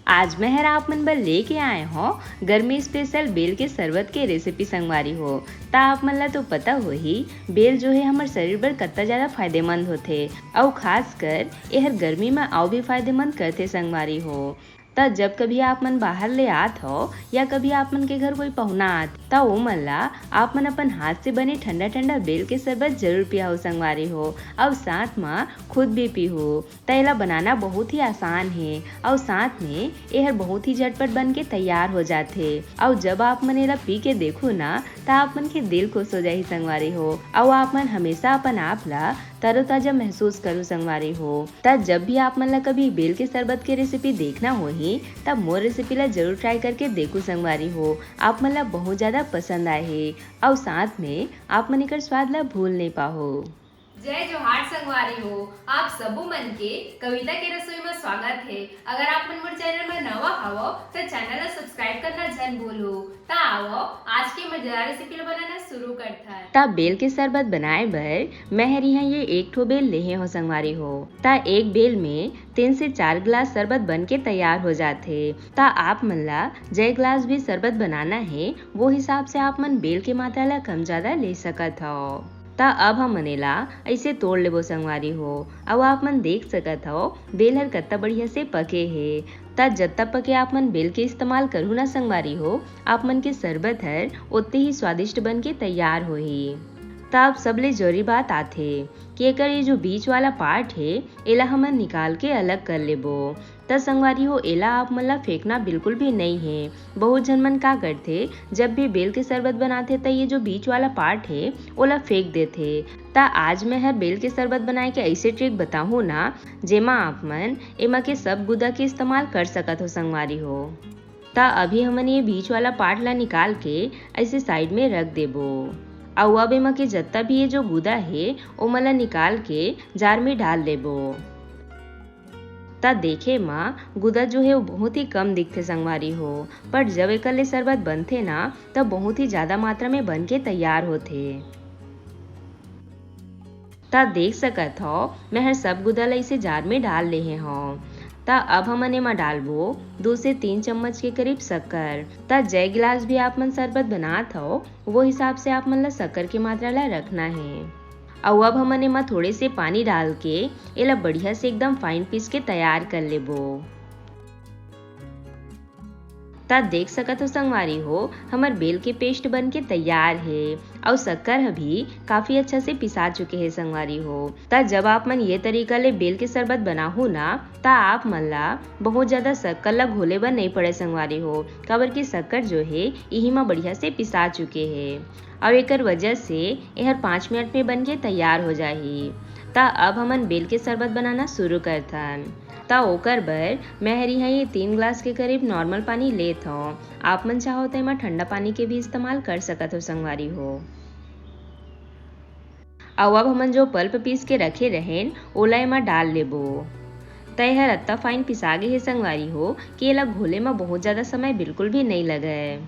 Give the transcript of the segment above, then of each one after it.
आज मैं आप मन बर लेके आए हो गर्मी स्पेशल बेल के शरबत के रेसिपी संगवारी हो। ता आप मन ला तो पता हो ही बेल जो है हमारे शरीर बर कितना ज्यादा फायदेमंद होथे और खास कर यह गर्मी में और भी फायदेमंद करथे संगवारी हो। ता जब कभी आप मन बाहर ले आत हो या कभी आप मन के घर कोई पहुना आत ता वो मन ला आप मन अपन हाथ से बने ठंडा ठंडा बेल के शरबत जरूर पिया हो संगवारी हो और साथ में खुद भी पी हो। तैला बनाना बहुत ही आसान है और साथ में यह बहुत ही झटपट बन के तैयार हो जाते और जब आप मन एला पी के देखो ना तो आप मन के दिल खुश हो जाही संगवारी हो और आप मन हमेशा अपन आप ला तरोताजा महसूस करो संगवारी हो। तब जब भी आप मन ला कभी बेल के शरबत के रेसिपी देखना होही तब मोर रेसिपी ला जरूर ट्राई करके देखो संगवारी हो। आप मन ला बहुत ज्यादा पसंद आए और साथ में आप मन एकर स्वाद ला भूल नहीं पाहो। जय जोहार संगवारी हो, आप सबो मन के कविता के रसोई में स्वागत है। अगर आप मन मोर चैनल में नवा हवो तो चैनल ला सब्सक्राइब करना जन भूलो। ता आओ आज के मजेदार रेसिपी ला बनाना शुरू करता है। ता बेल के शरबत बनाए बर मैं यहाँ ये एक ठो बेल लेहे हो संगवारी हो। ता एक बेल में 3 से 4 गिलास शरबत बन के तैयार हो जाते। ता आप मन ला जय गिलास भी शरबत बनाना है वो हिसाब से आप मन बेल के मात्रा ला कम ज्यादा ले सकत हो। ता अब हम मनेला ऐसे तोड़ लेबो संगवारी हो। अब आप मन देख सकत हो बेल हर कितना बढ़िया से पके है। ता जत्ता पके आप मन बेल के इस्तेमाल करू ना संगवारी हो आप मन के शरबत हर उतने ही स्वादिष्ट बन के तैयार होही। तब सबले जरूरी बात आथे कि एकर ये जो बीच वाला पार्ट है एला हमन निकाल के अलग कर लेबो। त संगवारी हो एला आप मन ला फेंकना बिल्कुल भी नहीं है। बहुत जन मन का करथे जब भी बेल के शरबत बनाथे त ये जो बीच वाला पार्ट है ओला फेंक देथे। ता आज मैं हर बेल के शरबत बनाए के ऐसे ट्रिक बताहूँ ना जेमा आप मन एमा के सब गुदा के इस्तेमाल कर सकत हो संगवारी हो। ता अभी हमन ये बीच वाला पार्ट ला निकाल के ऐसे साइड में रख देबो और अब एमा के जत्ता भी ये जो गुदा है ओ मला निकाल के जार में डाल लेबो। ता देखे माँ गुदा जो है वो बहुत ही कम दिखते संगवारी हो पर जब एकर ले शरबत बनथे ना तब बहुत ही ज्यादा मात्रा में बन के तैयार होथे। ता देख सकत हो मैं हर सब गुदा ला इसे जार में डाल ले हो। ता अब हमन एमा डालबो 2 से 3 चम्मच के करीब शक्कर। ता जय गिलास भी आप मन शरबत बनात हो वो हिसाब से आप मन ला शक्कर की मात्रा ला रखना है। और अब हमन एमा थोड़े से पानी डाल के एला बढ़िया से एकदम फाइन पीस के तैयार कर लेबो। ता देख सकत हो संगवारी हो हमर बेल के पेस्ट बन के तैयार है और शक्कर भी काफी अच्छा से पिसा चुके हैं संगवारी हो। ता जब आप मन ये तरीका ले बेल के शरबत बनाहू ना ता आप मन ला बहुत ज्यादा शक्कर ला घोले बर नहीं पड़े संगवारी हो काबर की शक्कर जो है यही में बढ़िया से पिसा चुके हैं और एकर वजह से यह 5 मिनट में बन के तैयार हो जाही। ता अब हमन बेल के शरबत बनाना शुरू करथन। ता ओकर बर मैं यहाँ ये 3 गिलास के करीब नॉर्मल पानी लेत हूँ। आप मन चाहो तो एमा ठंडा पानी के भी इस्तेमाल कर सकत हो संगवारी हो। और अब हमन जो पल्प पीस के रखे रहें ओला एमा डाल लेबो। त यह अत्ता फाइन पिसा गे है संगवारी हो कि एला घोले में बहुत ज्यादा समय बिल्कुल भी नहीं लगे।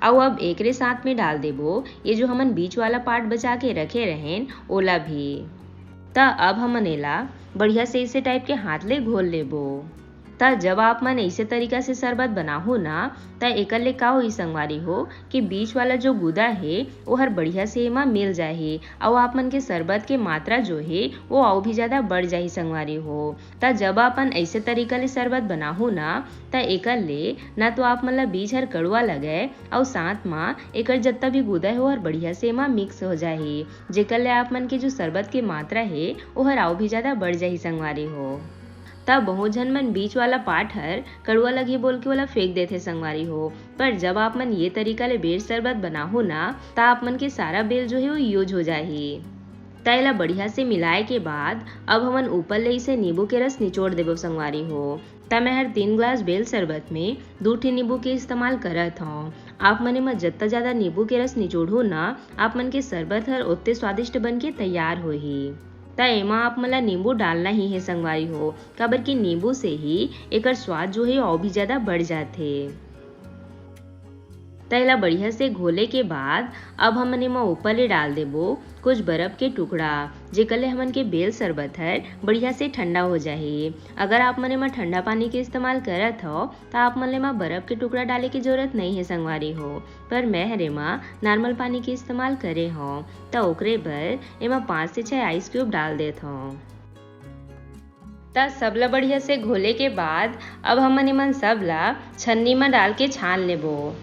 और अब एकरे साथ में डाल देबो ये जो हमन बीच वाला पार्ट बचा के रखे रहें ओला भी। ता अब हमन एला बढ़िया से इसे टाइप के हाथ ले घोल लेबो। ता जब आप मन ऐसे तरीका से शरबत बनाहो ना ता एकर ले का होई संगवारी हो कि बीच वाला जो गुदा है वो हर बढ़िया से एमा मिल जाही और आप मन के शरबत के मात्रा जो है वो और भी ज्यादा बढ़ जाही संगवारी हो। ता जब आपन ऐसे तरीका ले शरबत बनाहो ना ता एकर ले ना तो आप मन ला बीच हर कड़वा लगे और साथ में एकर जत्ता भी गुदा है वो हर बढ़िया से एमा मिक्स हो जाही जेकर ले आप मन के जो शरबत के मात्रा है वो हर और भी ज्यादा बढ़ जाही संगवारी हो। तब बहुत जन मन बीच वाला पार्ट हर कड़वा लगी बोल के वाला फेंक देते संगवारी हो पर जब आप मन ये तरीका ले बेल शरबत बनाहो ना ता आप मन के सारा बेल जो है वो यूज हो जाही। तैला बढ़िया से मिलाए के बाद अब हमन ऊपर ले इसे नींबू के रस निचोड़ देबो संगवारी हो। ता मैं हर 3 गिलास बेल शरबत में 2 ठी नींबू के इस्तेमाल करत हूँ। आप मने में जितना ज्यादा नींबू के रस निचोड़ो ना आप मन के शरबत हर उतने स्वादिष्ट बन के तैयार होही। ता एमा आप मला नींबू डालना ही है संगवारी हो काबर की नींबू से ही एकर स्वाद जो है और भी ज्यादा बढ़ जाते। तैला बढ़िया से घोले के बाद अब हमन एमा ऊपर ले डाल देबो कुछ बर्फ के टुकड़ा, जेकले हमन के बेल शरबत हर बढ़िया से ठंडा हो जाही। अगर आप मन एमा ठंडा पानी के इस्तेमाल करत हो तो आप मन एमा बर्फ के टुकड़ा डाले की जरूरत नहीं है संगवारी हो, पर मैं हर एमा नॉर्मल पानी के इस्तेमाल करे हो तो ओकरे बर एमा 5 से 6 आइस क्यूब डाल देत हो। त सबला बढ़िया से घोले के बाद अब हमन एमन सबला छन्नी में डाल के छान लेबो।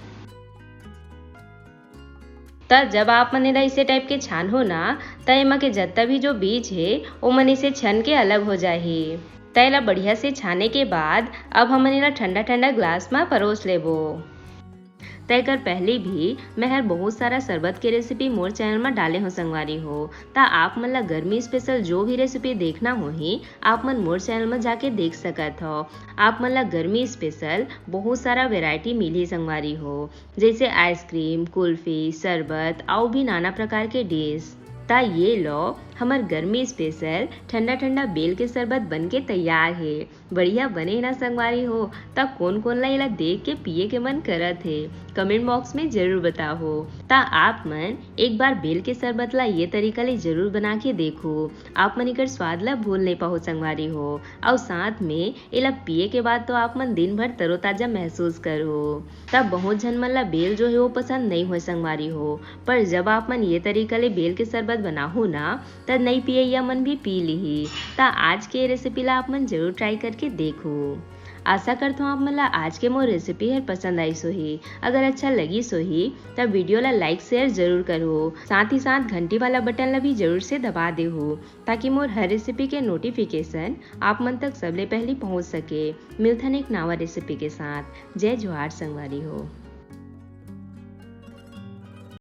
त जब आप मन एला इसे टाइप के छान हो ना त एमा के जत्ता भी जो बीज है ओ मन इसे छन के अलग हो जाही। त एला बढ़िया से छाने के बाद अब हमन एला ठंडा ठंडा ग्लास में परोस लेबो। तय कर पहले भी मैं हर बहुत सारा शरबत के रेसिपी मोर चैनल में डाले हो संगवारी हो, ता आप मन ला गर्मी स्पेशल जो भी रेसिपी देखना होही आप मन मोर चैनल में जाके देख सकत हो। आप मन ला गर्मी स्पेशल बहुत सारा वेराइटी मिली संगवारी हो, जैसे आइसक्रीम, कुल्फी, शरबत और भी नाना प्रकार के डिश। ता ये लो हमार गर्मी स्पेशल ठंडा ठंडा बेल के शरबत बन के तैयार है। बढ़िया बने ना संगवारी हो, ता कौन कौन ला इला देख के पिए के मन करत है कमेंट बॉक्स में जरूर बताओ। ता आप मन एक बार बेल के शरबत ला ये तरीका ले जरूर बना के देखो, आप मन एकर स्वाद ला भूल नहीं पाओ संगवारी हो। और साथ में इला पिए के बाद तो आप मन दिन भर तरोताजा महसूस करो। तब बहुत झन मन ला बेल जो है वो पसंद नहीं हो संगवारी हो, पर जब आप मन ये तरीका ले बेल के शरबत बनाओ ना तब नहीं पिए या मन भी पी ली। ता आज के रेसिपी ला आप मन जरूर ट्राई करके देखो। आशा करता हूँ आप मन ला आज के मोर रेसिपी है पसंद आई सोही। अगर अच्छा लगी सोही तब वीडियो ला लाइक शेयर जरूर करो, साथ ही साथ घंटी वाला बटन ला भी जरूर से दबा दे हो, ताकि मोर हर रेसिपी के नोटिफिकेशन आप मन तक सबले पहले पहुँच सके। मिलथन एक नवा रेसिपी के साथ। जय जोहार संगवारी हो।